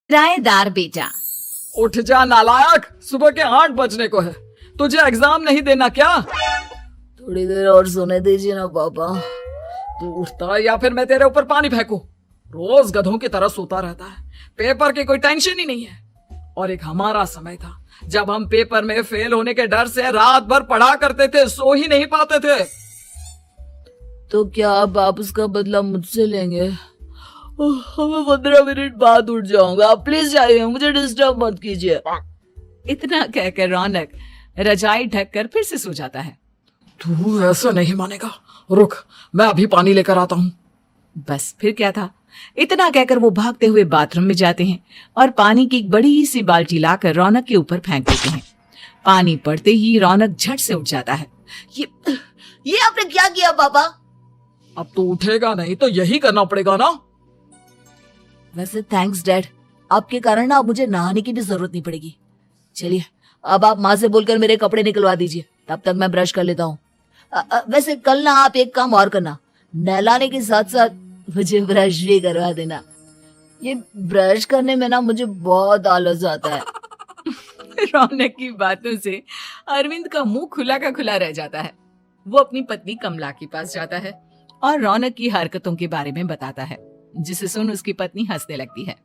किराएदार बेटा। उठ जा नालायक, सुबह के 8 बजने को है। तुझे एग्जाम नहीं देना क्या? थोड़ी देर और सोने दीजिए ना पापा। तू उठता या फिर मैं तेरे ऊपर पानी फेंकूं? रोज गधों की तरह सोता रहता है, पेपर की कोई टेंशन ही नहीं है। और एक हमारा समय था जब हम पेपर में फेल होने के डर से रात भर पढ़ा करते थे, सो ही नहीं पाते थे। तो क्या आप उसका बदला मुझसे लेंगे? मैं 15 मिनट बाद उठ जाऊंगा, आप प्लीज जाइए, मुझे डिस्टर्ब मत कीजिए। इतना कहकर रौनक रजाई ढककर फिर से सो जाता है। तू ऐसा नहीं मानेगा, रुक मैं अभी पानी लेकर आता हूँ। बस फिर क्या था, इतना कहकर वो भागते हुए बाथरूम में जाते हैं और पानी की एक बड़ी सी बाल्टी लाकर रौनक के ऊपर फेंक देते हैं। पानी पड़ते ही रौनक झट से उठ जाता है। ये आपने क्या किया पापा? अब तो उठेगा नहीं तो यही करना पड़ेगा ना। वैसे थैंक्स डैड, आपके कारण ना अब मुझे नहाने की भी जरूरत नहीं पड़ेगी। चलिए अब आप माँ से बोलकर मेरे कपड़े निकलवा दीजिए, तब तक मैं ब्रश कर लेता हूँ। वैसे कल ना आप एक काम और करना, नहलाने के साथ साथ मुझे ब्रश भी करवा देना। ये ब्रश करने में ना मुझे बहुत आलस आता है। रौनक की बातों से अरविंद का मुंह खुला का खुला रह जाता है। वो अपनी पत्नी कमला के पास जाता है और रौनक की हरकतों के बारे में बताता है, जिसे सुन उसकी पत्नी हंसने लगती है।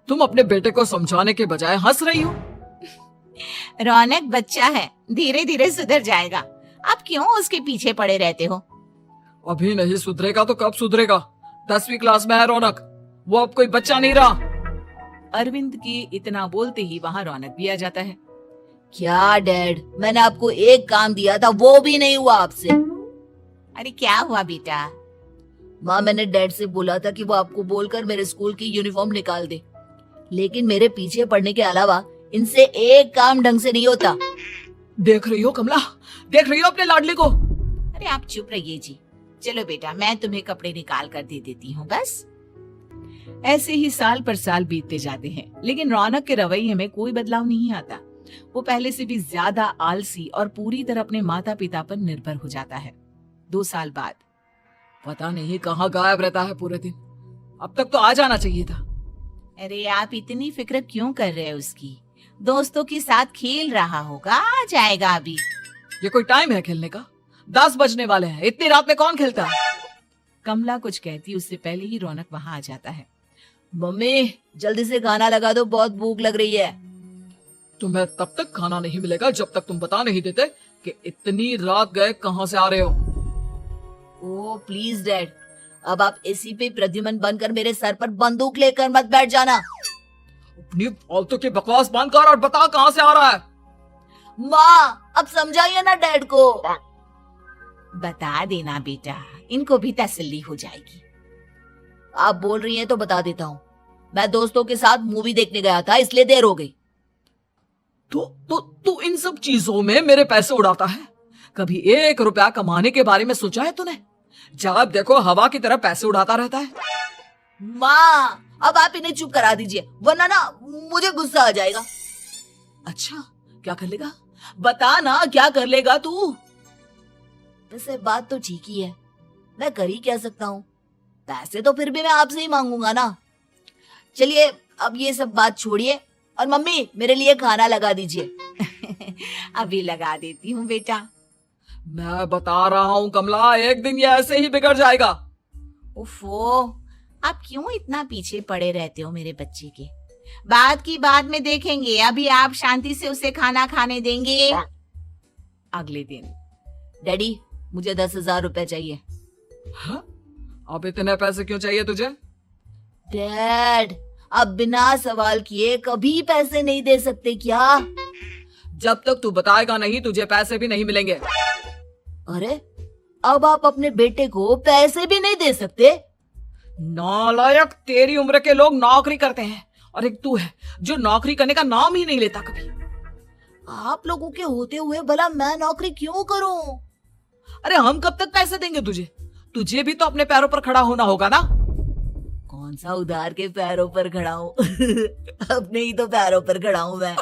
तुम अपने बेटे को समझाने के बजाय हंस रही हो। रौनक बच्चा है, धीरे धीरे सुधर जाएगा, आप क्यों उसके पीछे पड़े रहते हो? अभी नहीं सुधरेगा तो कब सुधरेगा? 10वीं क्लास में है रौनक, वो अब कोई बच्चा नहीं रहा। अरविंद की इतना बोलते ही वहाँ रौनक भी आ जाता है। क्या डैड, मैंने आपको एक काम दिया था, वो भी नहीं हुआ आपसे। अरे क्या हुआ बेटा? माँ, मैंने डैड से बोला था कि वो आपको बोलकर मेरे स्कूल की यूनिफॉर्म निकाल दे, लेकिन मेरे पीछे पड़ने के अलावा इनसे एक काम ढंग से नहीं होता। देख रही हो कमला, देख रही हो अपने लाडले को? अरे आप चुप रहिए जी। चलो बेटा, मैं तुम्हें कपड़े निकाल कर दे देती हूँ बस। ऐसे ही साल पर साल बीतते जाते हैं, लेकिन रौनक के रवैये में कोई बदलाव नहीं आता। वो पहले से भी ज्यादा आलसी और पूरी तरह अपने माता पिता पर निर्भर हो जाता है। 2 साल बाद पता नहीं कहाँ गायब रहता है पूरे दिन, अब तक तो आ जाना चाहिए था। अरे आप इतनी फिक्र क्यों कर रहे हैं उसकी? दोस्तों के साथ खेल रहा होगा, आ जाएगा अभी। ये कोई टाइम है खेलने का? 10 बजने वाले हैं, इतनी रात में कौन खेलता है? कमला कुछ कहती उससे पहले ही रौनक वहाँ आ जाता है। मम्मी जल्दी से खाना लगा दो, बहुत भूख लग रही है। तुम्हें तब तक खाना नहीं मिलेगा जब तक तुम बता नहीं देते कि इतनी रात गए कहाँ से आ रहे हो। ओह प्लीज डैड, अब आप एसी पे प्रद्युमन बनकर मेरे सर पर बंदूक लेकर मत बैठ जाना। अपनी फालतू की बकवास बंद कर और बता कहाँ से आ रहा है। माँ अब समझाइए ना डैड को। बता देना बेटा, इनको भी तसल्ली हो जाएगी। आप बोल रही हैं तो बता देता हूँ, मैं दोस्तों के साथ मूवी देखने गया था, इसलिए देर हो गई। तू इन सब चीजों में मेरे पैसे उड़ाता है? कभी 1 रुपया कमाने के बारे में सोचा है तूने? जब देखो हवा की तरह पैसे उड़ाता रहता है। माँ अब आप इन्हें चुप करा दीजिए, वरना ना मुझे गुस्सा आ जाएगा। अच्छा क्या कर लेगा? बता ना, क्या कर लेगा तू? वैसे बात तो ठीक ही है, मैं कर ही क्या सकता हूँ, पैसे तो फिर भी मैं आपसे ही मांगूंगा ना। चलिए अब ये सब बात छोड़िए और मम्मी मेरे लिए खाना लगा दीजिए। अभी लगा देती हूँ बेटा। मैं बता रहा हूँ कमला, एक दिन ये ऐसे ही बिगड़ जाएगा। उफ़ो, आप क्यों इतना पीछे पड़े रहते हो मेरे बच्चे के? बात की बाद में देखेंगे, अभी आप शांति से उसे खाना खाने देंगे। अगले दिन। डैडी मुझे 10,000 रुपए चाहिए। हाँ? अब इतने पैसे क्यों चाहिए तुझे? डैड अब बिना सवाल किए कभी पैसे नहीं दे सकते क्या? जब तक तू बताएगा नहीं तुझे पैसे भी नहीं मिलेंगे। अरे अब आप अपने बेटे को पैसे भी नहीं दे सकते? नालायक, तेरी उम्र के लोग नौकरी करते हैं और एक तू है जो नौकरी करने का नाम ही नहीं लेता कभी। आप लोगों के होते हुए भला मैं नौकरी क्यों करूं? अरे हम कब तक पैसे देंगे तुझे? तुझे भी तो अपने पैरों पर खड़ा होना होगा ना। कौन सा उधार के पैरों पर खड़ा हूँ? अपने ही तो पैरों पर खड़ा हूँ मैं।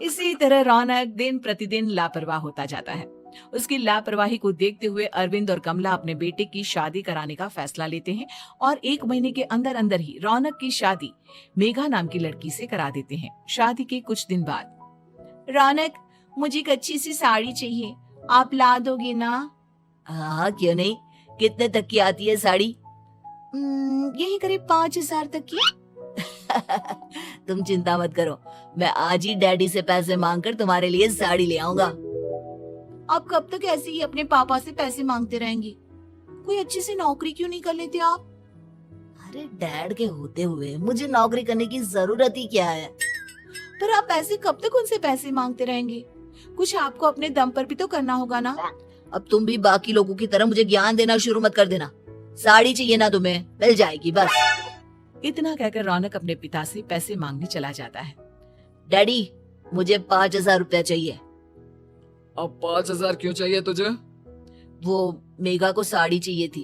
इसी तरह रौनक दिन प्रतिदिन लापरवाह होता जाता है उसकी लापरवाही को देखते हुए अरविंद और कमला अपने बेटे की शादी कराने का फैसला लेते हैं और 1 महीने के अंदर अंदर ही रौनक की शादी मेघा नाम की लड़की से करा देते हैं। शादी के कुछ दिन बाद, रौनक, मुझे एक अच्छी सी साड़ी चाहिए, आप ला दोगे ना? हाँ, क्यों नहीं। कितने तक की आती है साड़ी? यही करीब 5,000 तक की। तुम चिंता मत करो, मैं आज ही डैडी से पैसे मांगकर तुम्हारे लिए साड़ी ले आऊंगा। आप कब तक ऐसे ही अपने पापा से पैसे मांगते रहेंगे? कोई अच्छी सी नौकरी क्यों नहीं कर लेते आप? अरे डैड के होते हुए मुझे नौकरी करने की जरूरत ही क्या है? पर आप ऐसे कब तक उनसे पैसे मांगते रहेंगे? कुछ आपको अपने दम पर भी तो करना होगा ना। अब तुम भी बाकी लोगों की तरह मुझे ज्ञान देना शुरू मत कर देना। साड़ी चाहिए ना तुम्हें, मिल जाएगी बस। इतना कहकर रौनक अपने पिता से पैसे मांगने चला जाता है। डैडी, मुझे 5,000 रुपया चाहिए। अब 5,000 क्यों चाहिए तुझे? वो मेघा को साड़ी चाहिए थी।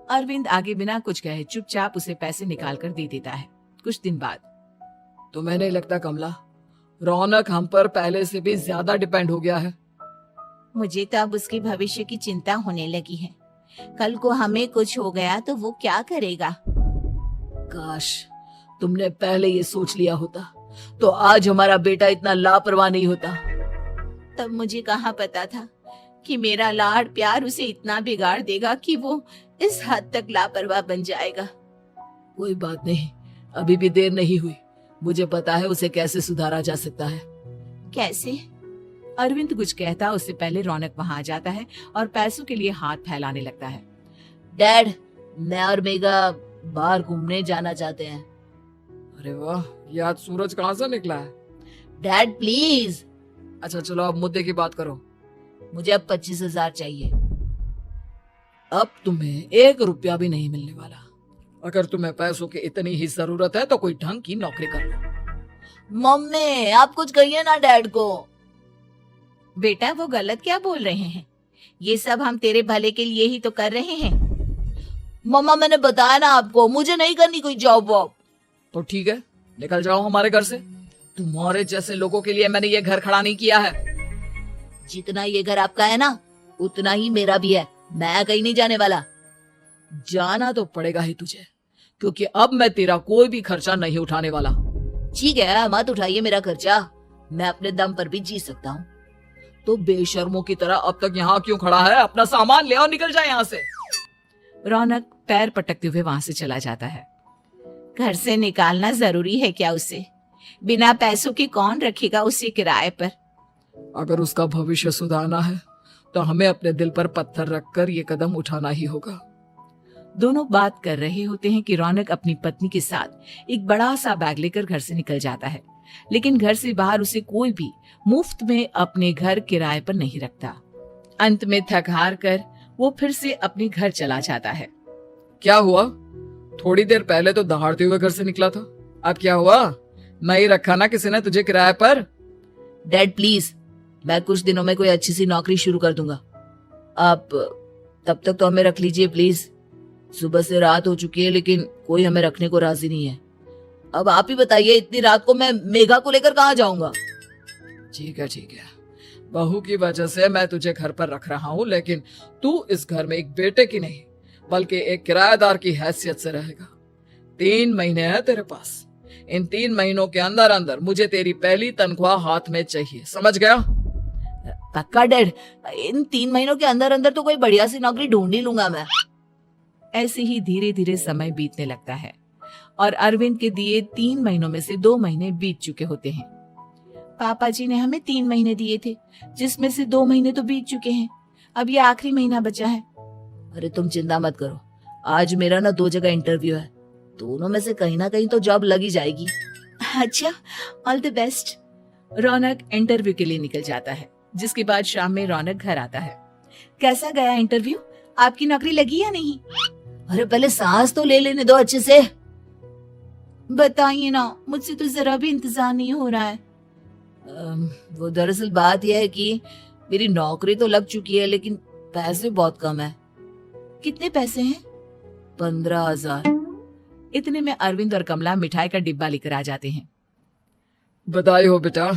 अरविंद आगे बिना कुछ कहे चुपचाप उसे पैसे निकाल कर दे देता है। कुछ दिन बाद, तुम्हें नहीं लगता कमला, रौनक हम पर पहले से भी ज्यादा डिपेंड हो गया है? मुझे तो अब उसके भविष्य की चिंता होने लगी है। कल को हमें कुछ हो गया तो वो क्या करेगा? काश तुमने पहले ये सोच लिया होता तो आज हमारा बेटा इतना लापरवाह नहीं होता। तब मुझे कहाँ पता था कि मेरा लाड़ प्यार उसे इतना बिगाड़ देगा कि वो इस हद तक लापरवाह बन जाएगा। कोई बात नहीं, अभी भी देर नहीं हुई। मुझे पता है उसे कैसे सुधारा जा सकता है। कैसे? अरविंद कुछ कहता उससे पहले रौनक वहां आ जाता है और पैसों के लिए हाथ फैलाने लगता है। डैड, मैं और मेघा बाहर घूमने जाना चाहते हैं। अरे वाह, ये आज सूरज कहाँ से निकला है? Dad please. अच्छा चलो अब मुद्दे की बात करो। मुझे अब 25,000 चाहिए। अब तुम्हें 1 रुपया भी नहीं मिलने वाला। अगर तुम्हें पैसों की इतनी ही जरूरत है तो कोई ढंग की नौकरी कर लो। मम्मी, आप कुछ कहिए ना डैड को। बेटा, वो गलत क्या बोल रहे हैं? ये सब हम तेरे भले के लिए ही तो कर रहे हैं। मम्मा, मैंने बताया ना आपको, मुझे नहीं करनी कोई जॉब वॉब। तो ठीक है, निकल जाओ हमारे घर से। तुम्हारे जैसे लोगों के लिए मैंने ये घर खड़ा नहीं किया है। जितना ये घर आपका है ना, उतना ही मेरा भी है। मैं कहीं नहीं जाने वाला। जाना तो पड़ेगा ही तुझे, क्योंकि अब मैं तेरा कोई भी खर्चा नहीं उठाने वाला। ठीक है, मत उठाइए मेरा खर्चा, मैं अपने दम पर भी जी सकता हूँ। तो बेशर्मों की तरह अब तक यहाँ क्यों खड़ा है? अपना सामान ले और निकल जाए यहाँ से। रौनक पैर पटकते हुए वहां से चला जाता है। घर से निकालना जरूरी है क्या उसे? बिना पैसों के कौन रखेगा उसे किराए पर? अगर उसका भविष्य सुधारना है तो हमें अपने दिल पर पत्थर रखकर ये कदम उठाना ही होगा। दोनों बात कर रहे होते हैं कि रौनक अपनी पत्नी के साथ एक बड़ा सा बैग लेकर घर से निकल जाता है, लेकिन घर से बाहर उसे कोई भी मुफ्त में अपने घर किराए पर नहीं रखता। अंत में थक हार कर वो फिर से अपने घर चला जाता है। क्या हुआ? थोड़ी देर पहले तो दहाड़ते हुए घर से निकला था, अब क्या हुआ? नहीं रखा ना किसी ने तुझे किराए पर? डैड प्लीज, मैं कुछ दिनों में कोई अच्छी सी नौकरी शुरू कर दूंगा। आप तब तक तो हमें रख लीजिए प्लीज। सुबह से रात हो चुकी है लेकिन कोई हमें रखने को राजी नहीं है। अब आप ही बताइए, इतनी रात को मैं मेघा को लेकर कहाँ जाऊंगा? ठीक है, बहू की वजह से मैं तुझे घर पर रख रहा हूँ, लेकिन तू इस घर में एक बेटे की नहीं बल्कि एक किराएदार की हैसियत से रहेगा। 3 महीने है तेरे पास। इन 3 महीनों के अंदर अंदर मुझे तेरी पहली तनख्वाह हाथ में चाहिए, समझ गया? पक्का डैड, इन 3 महीनों के अंदर अंदर तो कोई बढ़िया सी नौकरी ढूंढ ही लूंगा मैं। ऐसे ही धीरे धीरे समय बीतने लगता है और अरविंद के दिए 3 महीनों में से 2 महीने बीत चुके होते हैं। पापा जी ने हमें 3 महीने दिए थे, जिसमें से 2 महीने तो बीत चुके हैं। अब ये आखिरी महीना बचा है। अरे तुम चिंता मत करो, आज मेरा ना 2 जगह इंटरव्यू है, दोनों में से कहीं ना कहीं तो जॉब लगी जाएगी। अच्छा, all the best. Raunak interview के लिए निकल जाता है, जिसके बाद शाम में रौनक घर आता है। कैसा गया इंटरव्यू? आपकी नौकरी लगी या नहीं? अरे पहले सांस तो ले लेने दो अच्छे से। बताइए ना, मुझसे तो जरा भी इंतजार नहीं हो रहा है। वो दरअसल बात यह है कि मेरी नौकरी तो लग चुकी है लेकिन पैसे बहुत कम है। कितने पैसे हैं? 15,000। इतने में अरविंद और कमला मिठाई का डिब्बा लेकर आ जाते हैं। बधाई हो बेटा।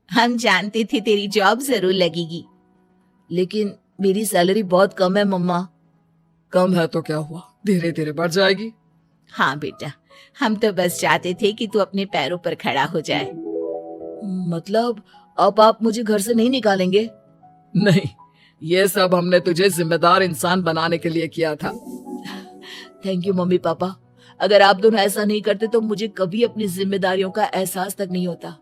हम जानते थे तेरी जॉब जरूर लगेगी। लेकिन मेरी सैलरी बहुत कम है मम्मा। कम है तो क्या हुआ, धीरे धीरे बढ़ जाएगी। हाँ बेटा, हम तो बस चाहते थे कि तू अपने पैरों पर खड़ा हो जाए। मतलब अब आप मुझे घर से नहीं निकालेंगे? नहीं, ये सब हमने तुझे जिम्मेदार इंसान बनाने के लिए किया था। Thank you mummy papa. अगर आप दोनों ऐसा नहीं करते तो मुझे कभी अपनी जिम्मेदारियों का एहसास तक नहीं होता।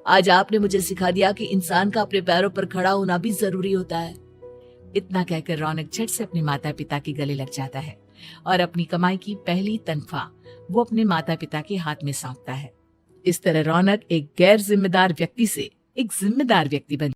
आज आपने मुझे सिखा दिया कि इंसान का अपने पैरों पर खड़ा होना भी जरूरी होता है। इतना कहकर रौनक झट से अपने माता पिता के गले लग जाता है और अपनी कमाई की पहली तनख्वाह वो अपने माता पिता के हाथ में सौंपता है। इस तरह रौनक एक गैर जिम्मेदार व्यक्ति से एक जिम्मेदार व्यक्ति बन